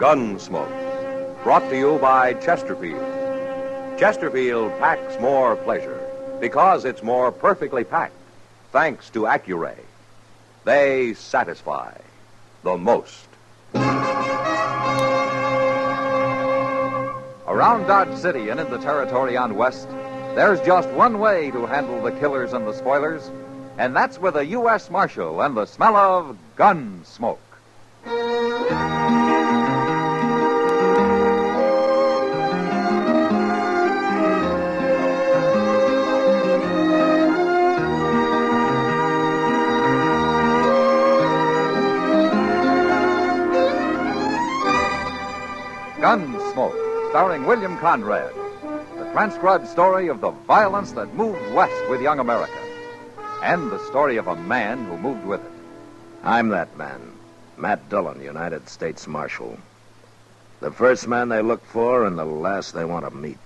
Gunsmoke, brought to you by Chesterfield. Chesterfield packs more pleasure because it's more perfectly packed, thanks to Accuray. They satisfy the most. Around Dodge City and in the territory on West, there's just one way to handle the killers and the spoilers, and that's with a U.S. Marshal and the smell of Gunsmoke. Gunsmoke, starring William Conrad. The transcribed story of the violence that moved west with young America. And the story of a man who moved with it. I'm that man, Matt Dillon, United States Marshal. The first man they look for and the last they want to meet.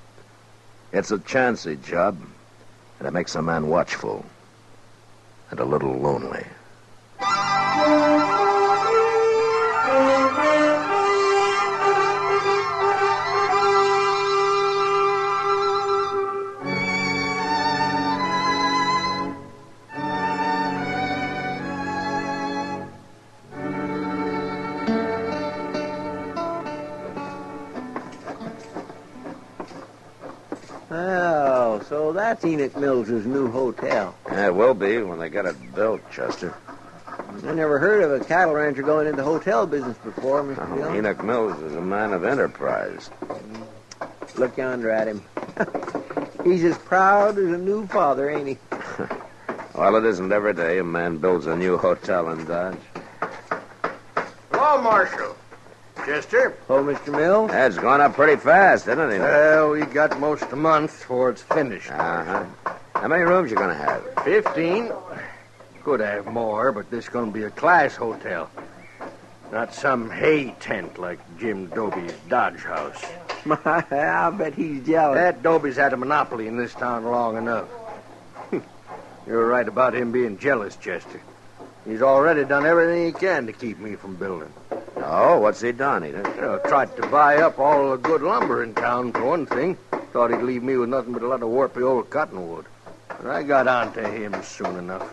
It's a chancy job, and it makes a man watchful and a little lonely. Oh, so that's Enoch Mills' new hotel. Yeah, it will be when they get it built, Chester. I never heard of a cattle rancher going into hotel business before, Mr. Dillon. Enoch Mills is a man of enterprise. Look yonder at him. He's as proud as a new father, ain't he? Well, it isn't every day a man builds a new hotel in Dodge. Hello, Marshal. Chester? Oh, Mr. Mills? Yeah, it's gone up pretty fast, isn't it, Enoch? Well, we got most a month before it's finished. Uh-huh. How many rooms you gonna have? 15. Could have more, but this is going to be a class hotel. Not some hay tent like Jim Doby's Dodge house. I bet he's jealous. That Doby's had a monopoly in this town long enough. You're right about him being jealous, Chester. He's already done everything he can to keep me from building. Oh, what's he done, Enoch? Tried to buy up all the good lumber in town, for one thing. Thought he'd leave me with nothing but a lot of warpy old cottonwood. But I got on to him soon enough.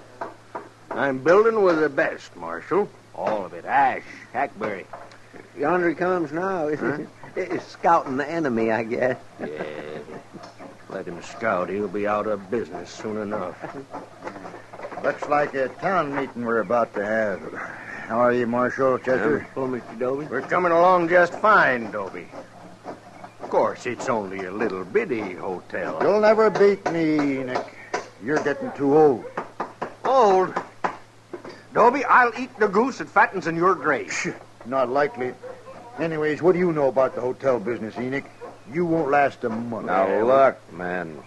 I'm building with the best, Marshal. All of it. Ash, hackberry. Yonder he comes now. Huh? He's scouting the enemy, I guess. Yeah. Let him scout. He'll be out of business soon enough. Looks like a town meeting we're about to have. How are you, Marshal, Chester? Oh, Mr. Doby? We're coming along just fine, Doby. Of course, it's only a little bitty hotel. You'll never beat me, Enoch. You're getting too old. Old? Doby, I'll eat the goose that fattens in your grave. Not likely. Anyways, what do you know about the hotel business, Enoch? You won't last a month. Now, look, man.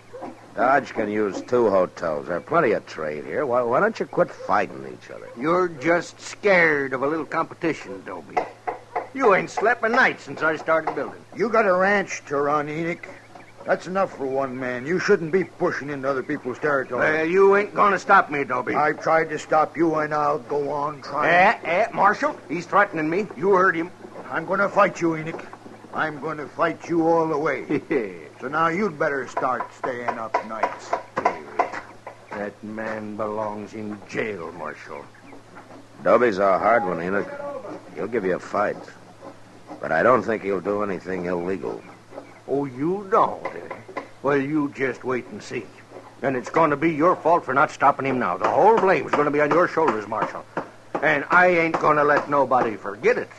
Dodge can use 2 hotels. There's plenty of trade here. Why don't you quit fighting each other? You're just scared of a little competition, Doby. You ain't slept a night since I started building. You got a ranch to run, Enoch. That's enough for one man. You shouldn't be pushing into other people's territory. Well, you ain't gonna stop me, Doby. I've tried to stop you, and I'll go on trying. Marshal, he's threatening me. You heard him. I'm going to fight you, Enoch. I'm going to fight you all the way. So now you'd better start staying up nights. That man belongs in jail, Marshal. Doby's a hard one, Enoch. He'll give you a fight. But I don't think he'll do anything illegal. Oh, you don't, eh? Well, you just wait and see. And it's going to be your fault for not stopping him now. The whole blame's going to be on your shoulders, Marshal. And I ain't going to let nobody forget it.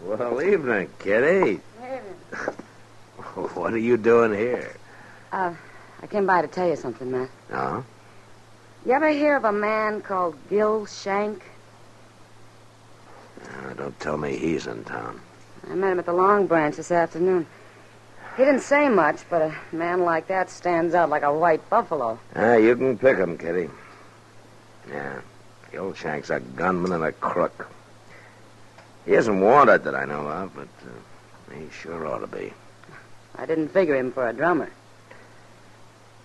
Well, evening, Kitty. What are you doing here? I came by to tell you something, Matt. Oh? You ever hear of a man called Gil Shank? Don't tell me he's in town. I met him at the Long Branch this afternoon. He didn't say much, but a man like that stands out like a white buffalo. You can pick him, Kitty. Yeah, Gil Shank's a gunman and a crook. He isn't wanted that I know of, but he sure ought to be. I didn't figure him for a drummer.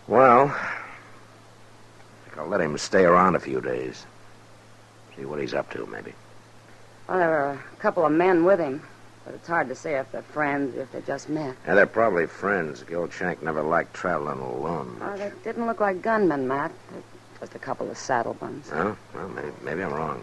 Well, I think I'll let him stay around a few days. See what he's up to, maybe. Well, there were a couple of men with him, but it's hard to say if they're friends or if they just met. Yeah, they're probably friends. Gil Shank never liked traveling alone. Oh, they didn't look like gunmen, Matt. They're just a couple of saddlebuns. Oh, well, maybe I'm wrong.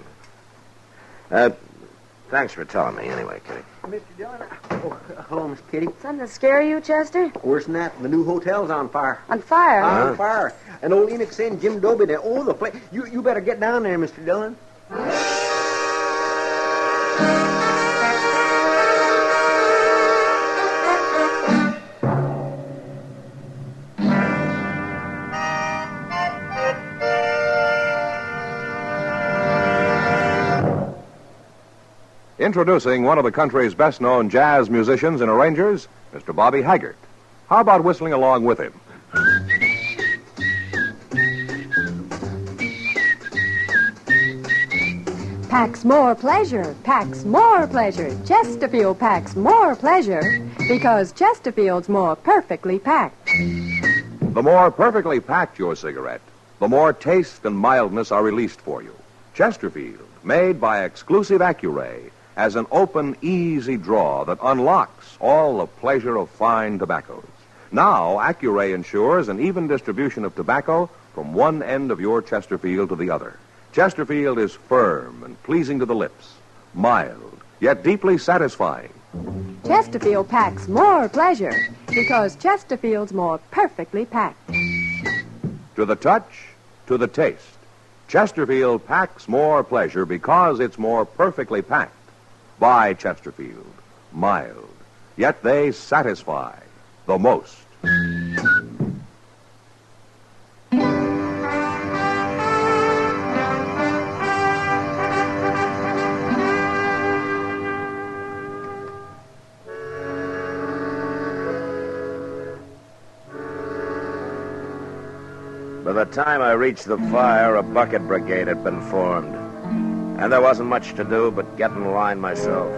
Thanks for telling me anyway, Kitty. Mr. Dillon. Oh, hello, Miss Kitty. Something to scare you, Chester? Worse than that, the new hotel's on fire. On fire? On fire. And old Enoch sent Jim Dobie there. Oh, the place. You better get down there, Mr. Dillon. Introducing one of the country's best-known jazz musicians and arrangers, Mr. Bobby Haggart. How about whistling along with him? Packs more pleasure, packs more pleasure. Chesterfield packs more pleasure because Chesterfield's more perfectly packed. The more perfectly packed your cigarette, the more taste and mildness are released for you. Chesterfield, made by exclusive Accuray, as an open, easy draw that unlocks all the pleasure of fine tobaccos. Now, Accuray ensures an even distribution of tobacco from one end of your Chesterfield to the other. Chesterfield is firm and pleasing to the lips, mild, yet deeply satisfying. Chesterfield packs more pleasure because Chesterfield's more perfectly packed. To the touch, to the taste, Chesterfield packs more pleasure because it's more perfectly packed. By Chesterfield, mild, yet they satisfy the most. By the time I reached the fire, a bucket brigade had been formed. And there wasn't much to do but get in line myself.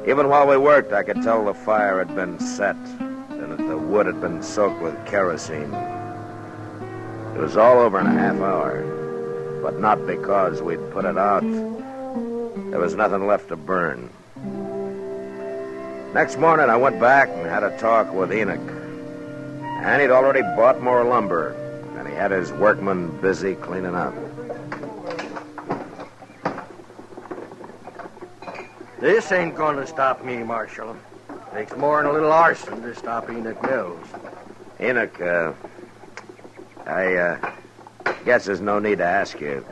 Even while we worked, I could tell the fire had been set and that the wood had been soaked with kerosene. It was all over in a half hour, but not because we'd put it out. There was nothing left to burn. Next morning, I went back and had a talk with Enoch. And he'd already bought more lumber, and he had his workmen busy cleaning up. This ain't gonna stop me, Marshal. Takes more than a little arson to stop Enoch Mills. Enoch, I guess there's no need to ask you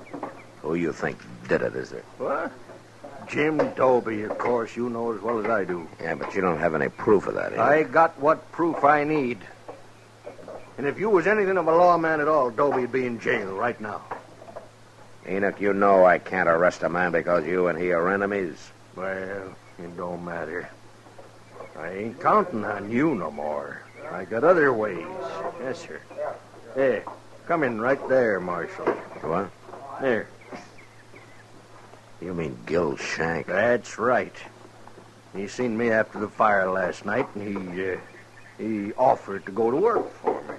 who you think did it, is there? What? Jim Dobie, of course. You know as well as I do. Yeah, but you don't have any proof of that, Enoch. I got what proof I need. And if you was anything of a lawman at all, Dobie'd be in jail right now. Enoch, you know I can't arrest a man because you and he are enemies. Well, it don't matter. I ain't counting on you no more. I got other ways. Yes, sir. Hey, come in right there, Marshal. What? There. You mean Gil Shank? That's right. He seen me after the fire last night, and he offered to go to work for me.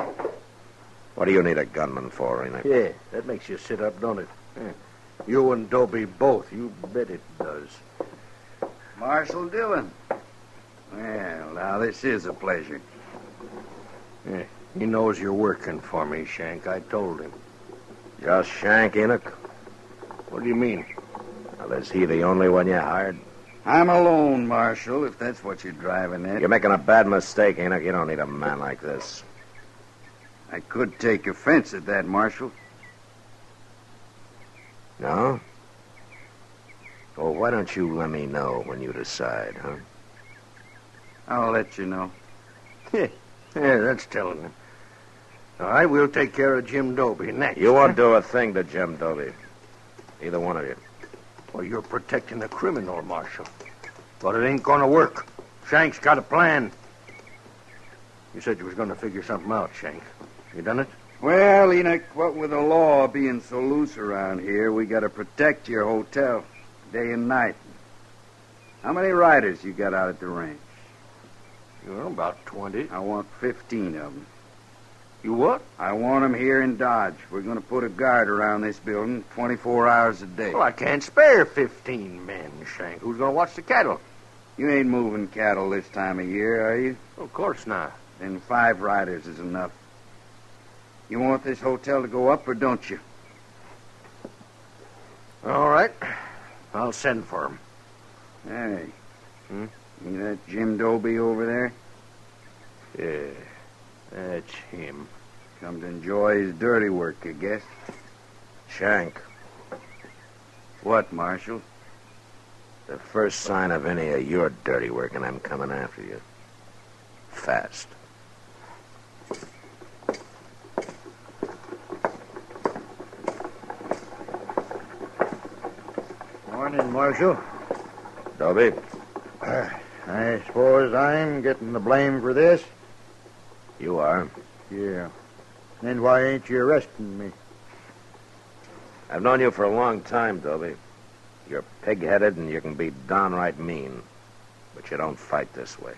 What do you need a gunman for, Enoch? Yeah, that makes you sit up, don't it? Yeah. You and Dobie both. You bet it does. Marshal Dillon. Well, now, this is a pleasure. Yeah, he knows you're working for me, Shank. I told him. Just Shank, Enoch? What do you mean? Well, is he the only one you hired? I'm alone, Marshal, if that's what you're driving at. You're making a bad mistake, Enoch. You don't need a man like this. I could take offense at that, Marshal. No? Well, why don't you let me know when you decide, huh? I'll let you know. Yeah, that's telling him. All right, we'll take care of Jim Dobie next. You won't do a thing to Jim Dobie. Either one of you. Well, you're protecting a criminal, Marshal. But it ain't gonna work. Shank's got a plan. You said you was gonna figure something out, Shank. You done it? Well, Enoch, what with the law being so loose around here, we gotta protect your hotel day and night. How many riders you got out at the ranch? Well, about 20. I want 15 of them. You what? I want them here in Dodge. We're going to put a guard around this building 24 hours a day. Well, I can't spare 15 men, Shank. Who's going to watch the cattle? You ain't moving cattle this time of year, are you? Of course not. Then 5 riders is enough. You want this hotel to go up or don't you? All right. I'll send for him. Hey. See that Jim Doby over there? Yeah, that's him. Come to enjoy his dirty work, I guess. Shank, What, Marshal? the first sign of any of your dirty work, and I'm coming after you. Fast. Morning, Marshal. Dobie, I suppose I'm getting the blame for this? you are. Yeah. Then why ain't you arresting me? I've known you for a long time, Dobie. You're pig-headed and you can be downright mean. But you don't fight this way.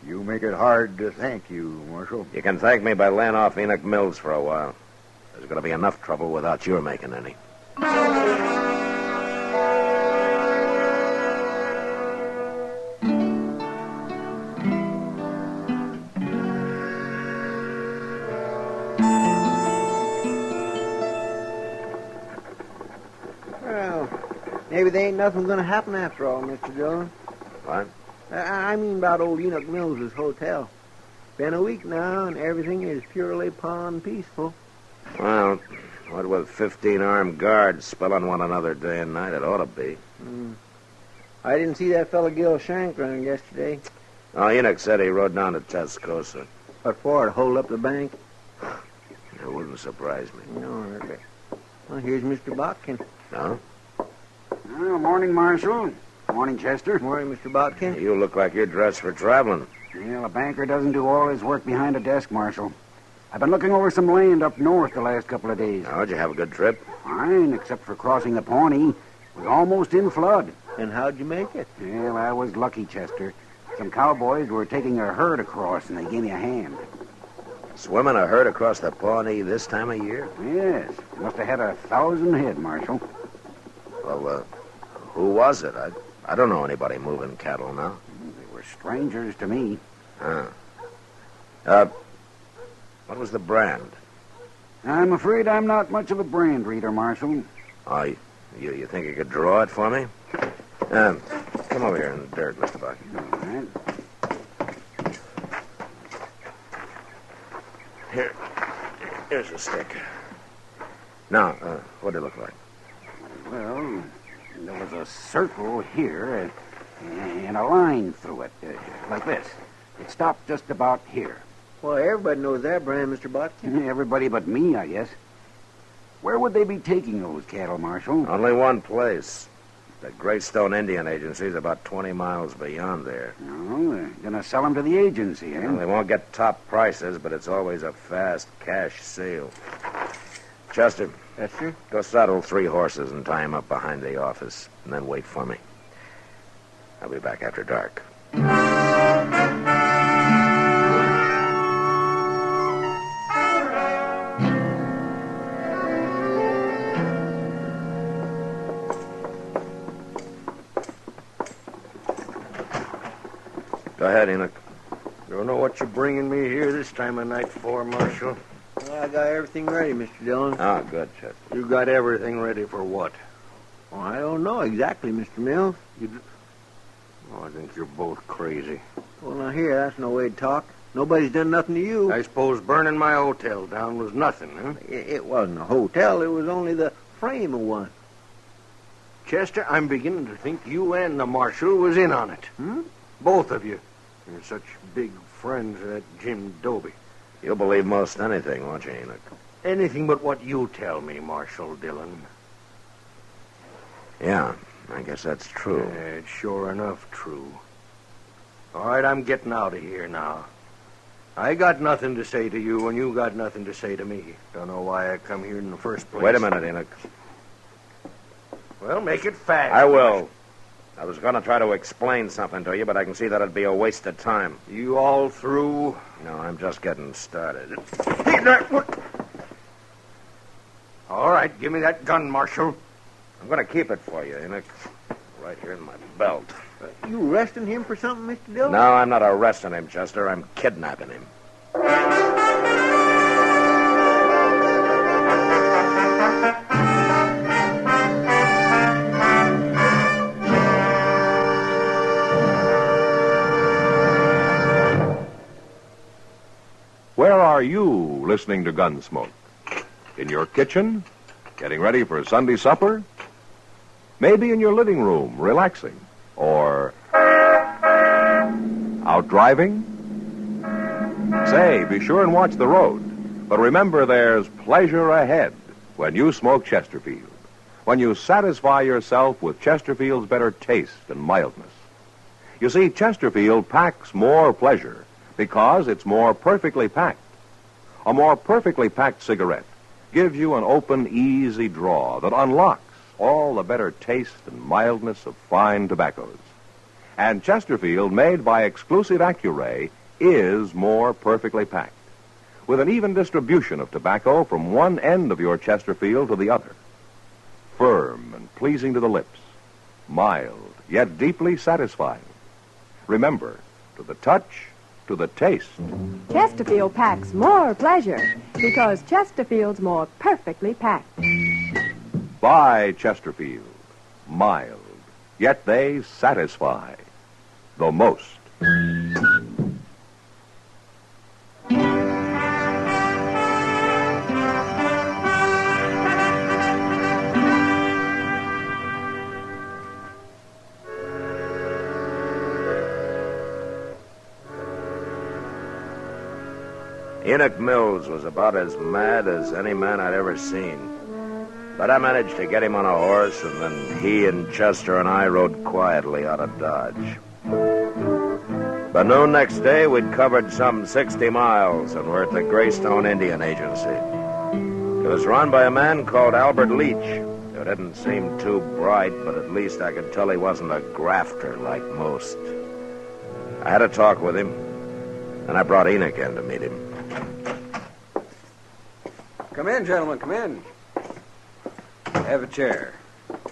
You make it hard to thank you, Marshal. You can thank me by laying off Enoch Mills for a while. There's going to be enough trouble without your making any. Well, maybe there ain't nothing going to happen after all, Mr. Dillon. What? I mean about old Enoch Mills' hotel. Been a week now, and everything is purely pond peaceful. Well, what with 15 armed guards spelling one another day and night, it ought to be. I didn't see that fella Gil Shank running yesterday. Oh, Enoch said he rode down to Tascosa. What for? To hold up the bank? It wouldn't surprise me. No, really. Well, here's Mr. Botkin. No? Well, morning, Marshal. Morning, Chester. Morning, Mr. Botkin. You look like you're dressed for traveling. Well, a banker doesn't do all his work behind a desk, Marshal. I've been looking over some land up north the last couple of days. How'd you have a good trip? Fine, except for crossing the Pawnee. It was almost in flood. And how'd you make it? Well, I was lucky, Chester. Some cowboys were taking a herd across, and they gave me a hand. Swimming a herd across the Pawnee this time of year? Yes, must have had 1,000 head, Marshal. Well, who was it? I don't know anybody moving cattle now. They were strangers to me. What was the brand? I'm afraid I'm not much of a brand reader, Marshal. Oh, you think you could draw it for me? Come over here in the dirt, Mr. Buck. All right. Here's a stick. Now, what did it look like? Well, there was a circle here and a line through it, like this. It stopped just about here. Well, everybody knows that brand, Mr. Botkin. Everybody but me, I guess. Where would they be taking those cattle, Marshal? Only one place. The Greystone Indian Agency is about 20 miles beyond there. No, they're going to sell them to the agency, eh? Well, they won't get top prices, but it's always a fast cash sale. Chester, Yes, sir. go saddle 3 horses and tie 'em up behind the office, and then wait for me. I'll be back after dark. Go ahead, Enoch. Don't know what you're bringing me here this time of night for, Marshal. Well, I got everything ready, Mr. Dillon. Oh, good, Chester. You got everything ready for what? Well, I don't know exactly, Mr. Mills. Oh, I think you're both crazy. Well, now here, that's no way to talk. Nobody's done nothing to you. I suppose burning my hotel down was nothing, huh? It wasn't a hotel. It was only the frame of one. Chester, I'm beginning to think you and the Marshal was in on it. Both of you. You're such big friends of that Jim Doby. You'll believe most anything, won't you, Enoch? Anything but what you tell me, Marshal Dillon. Yeah, I guess that's true. It's sure enough true. All right, I'm getting out of here now. I got nothing to say to you, and you got nothing to say to me. Don't know why I come here in the first place. Wait a minute, Enoch. Well, make it fast. I will. I was going to try to explain something to you, but I can see that it'd be a waste of time. You all through? No, I'm just getting started. Hey, that, what? All right, give me that gun, Marshal. I'm going to keep it for you, Enoch. Right here in my belt. You arresting him for something, Mr. Dillon? No, I'm not arresting him, Chester. I'm kidnapping him. Where are you listening to Gunsmoke? In your kitchen? Getting ready for Sunday supper? Maybe in your living room, relaxing? Or out driving? Say, be sure and watch the road. But remember, there's pleasure ahead when you smoke Chesterfield. When you satisfy yourself with Chesterfield's better taste and mildness. You see, Chesterfield packs more pleasure because it's more perfectly packed. A more perfectly packed cigarette gives you an open, easy draw that unlocks all the better taste and mildness of fine tobaccos. And Chesterfield, made by exclusive Accuray, is more perfectly packed, with an even distribution of tobacco from one end of your Chesterfield to the other. Firm and pleasing to the lips, mild, yet deeply satisfying. Remember, to the touch, to the taste. Chesterfield packs more pleasure because Chesterfield's more perfectly packed. Buy Chesterfield. Mild, yet they satisfy the most. Enoch Mills was about as mad as any man I'd ever seen. But I managed to get him on a horse, and then he and Chester and I rode quietly out of Dodge. By noon next day, we'd covered some 60 miles and were at the Greystone Indian Agency. It was run by a man called Albert Leach, who didn't seem too bright, but at least I could tell he wasn't a grafter like most. I had a talk with him, and I brought Enoch in to meet him. Come in, gentlemen, come in. Have a chair.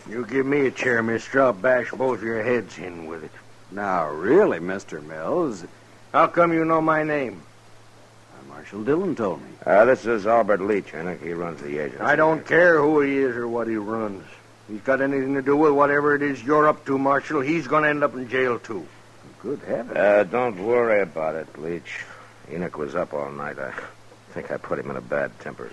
You give me a chair, mister. I'll bash both your heads in with it. Now, really, Mr. Mills, How come you know my name? Marshal Dillon told me. This is Albert Leach, Enoch. He runs the agency. I don't care who he is or what he runs. If he's got anything to do with whatever it is you're up to, Marshal, he's going to end up in jail, too. Good heavens. Don't worry about it, Leach. Enoch was up all night. I think I put him in a bad temper.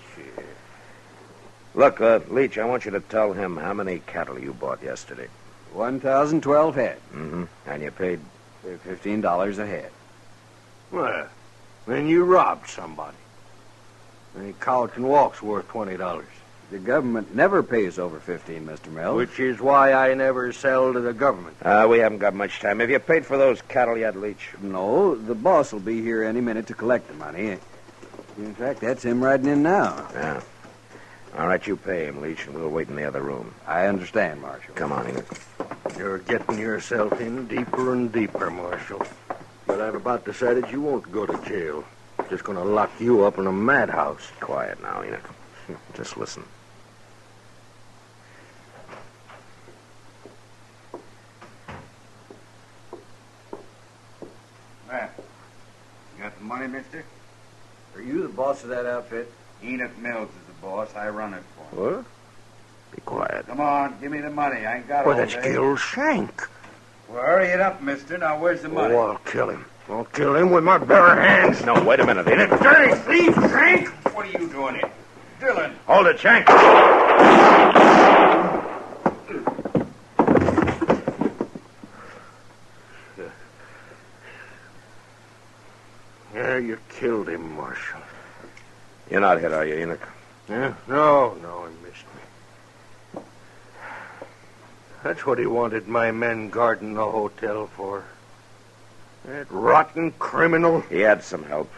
Look, Leach, I want you to tell him how many cattle you bought yesterday. 1,012 head. Mm-hmm. And you paid? $15 a head. Well, then you robbed somebody. Any couch and walk's worth $20. The government never pays over 15, Mr. Mills. Which is why I never sell to the government. We haven't got much time. Have you paid for those cattle yet, Leach? No, the boss will be here any minute to collect the money. In fact, that's him riding in now. Yeah. All right, you pay him, Leach, and we'll wait in the other room. I understand, Marshal. Come on, Enoch. You're getting yourself in deeper and deeper, Marshal. But I've about decided you won't go to jail. Just going to lock you up in a madhouse. Quiet now, Enoch. Just listen. Well, you got the money, mister? Are you the boss of that outfit? Enoch Mills is the boss. I run it for him. What? Be quiet. Come on, give me the money. I ain't got Well, all that's day. Gil Shank. Well, hurry it up, mister. Now, where's the money? Oh, I'll kill him. I'll kill him with my bare hands. No, wait a minute, Enoch. Dirty thief, Shank! What are you doing here? Dillon. Hold it, Shank. Yeah, you killed him, Marshal. You're not hit, are you, Enoch? Yeah? No, he missed me. That's what he wanted my men guarding the hotel for. That rotten criminal. He had some help.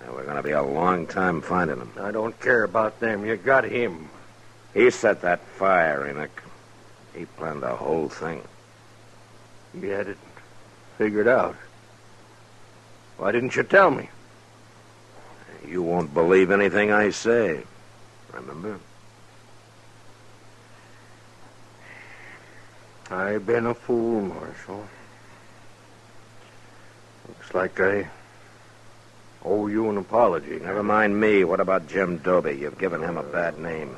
Now, we're going to be a long time finding him. I don't care about them. You got him. He set that fire, Enoch. He planned the whole thing. You had it figured out. Why didn't you tell me? You won't believe anything I say. Remember? I've been a fool, Marshal. Looks like I owe you an apology. Never mind me. What about Jim Doby? You've given him a bad name.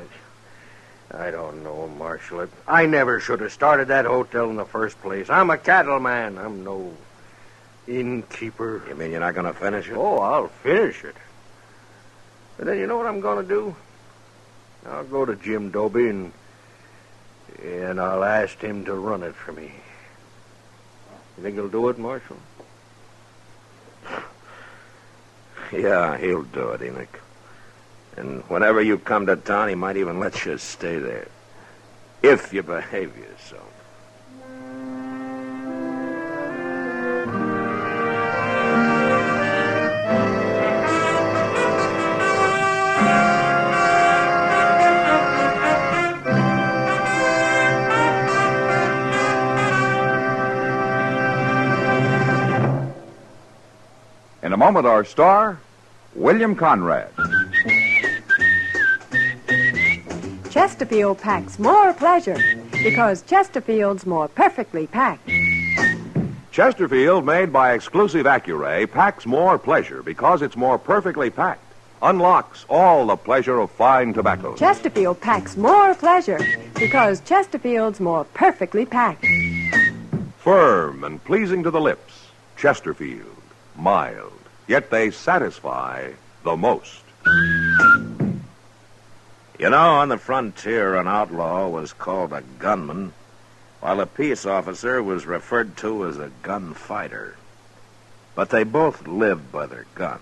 I don't know, Marshal. I never should have started that hotel in the first place. I'm a cattleman. I'm no innkeeper. You mean you're not going to finish it? Oh, I'll finish it. But then you know what I'm going to do? I'll go to Jim Doby and I'll ask him to run it for me. You think he'll do it, Marshal? Yeah, he'll do it, Enoch. And whenever you come to town, he might even let you stay there. If you behave yourself. In a moment, our star, William Conrad. Chesterfield packs more pleasure because Chesterfield's more perfectly packed. Chesterfield, made by exclusive Accuray, packs more pleasure because it's more perfectly packed. Unlocks all the pleasure of fine tobacco. Chesterfield packs more pleasure because Chesterfield's more perfectly packed. Firm and pleasing to the lips. Chesterfield. Mild. Yet they satisfy the most. You know, on the frontier, an outlaw was called a gunman, while a peace officer was referred to as a gunfighter. But they both lived by their guns,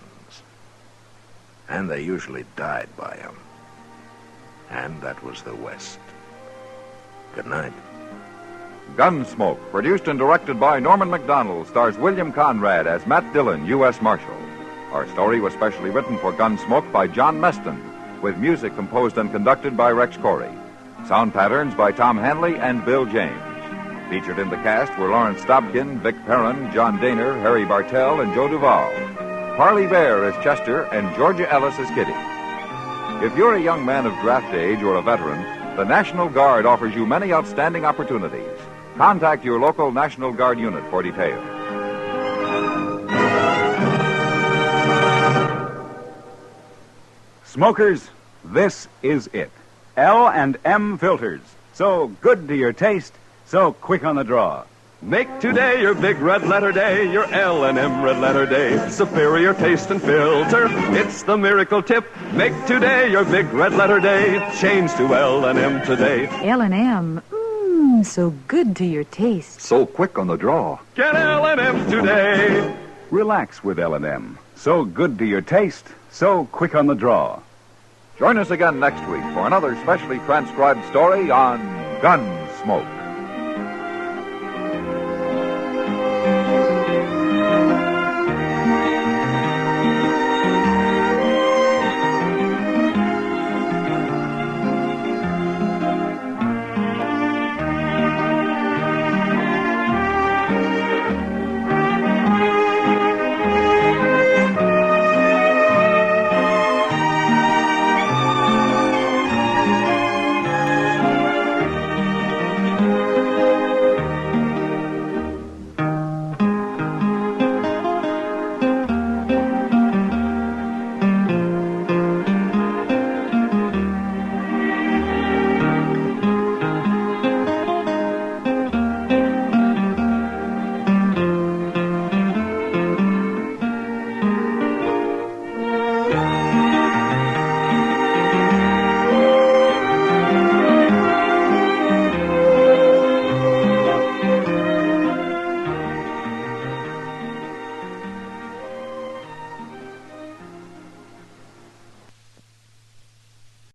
and they usually died by them. And that was the West. Good night. Gunsmoke, produced and directed by Norman MacDonald, stars William Conrad as Matt Dillon, U.S. Marshal. Our story was specially written for Gunsmoke by John Meston, with music composed and conducted by Rex Corey. Sound patterns by Tom Hanley and Bill James. Featured in the cast were Lawrence Dobkin, Vic Perrin, John Daner, Harry Bartell, and Joe Duvall. Parley Bear as Chester, and Georgia Ellis as Kitty. If you're a young man of draft age or a veteran, the National Guard offers you many outstanding opportunities. Contact your local National Guard unit for details. Smokers, this is it. L&M filters. So good to your taste, so quick on the draw. Make today your big red letter day, your L&M red letter day. Superior taste and filter, it's the miracle tip. Make today your big red letter day. Change to L&M today. L&M, so good to your taste. So quick on the draw. Get L&M today. Relax with L&M. So good to your taste, so quick on the draw. Join us again next week for another specially transcribed story on Gunsmoke.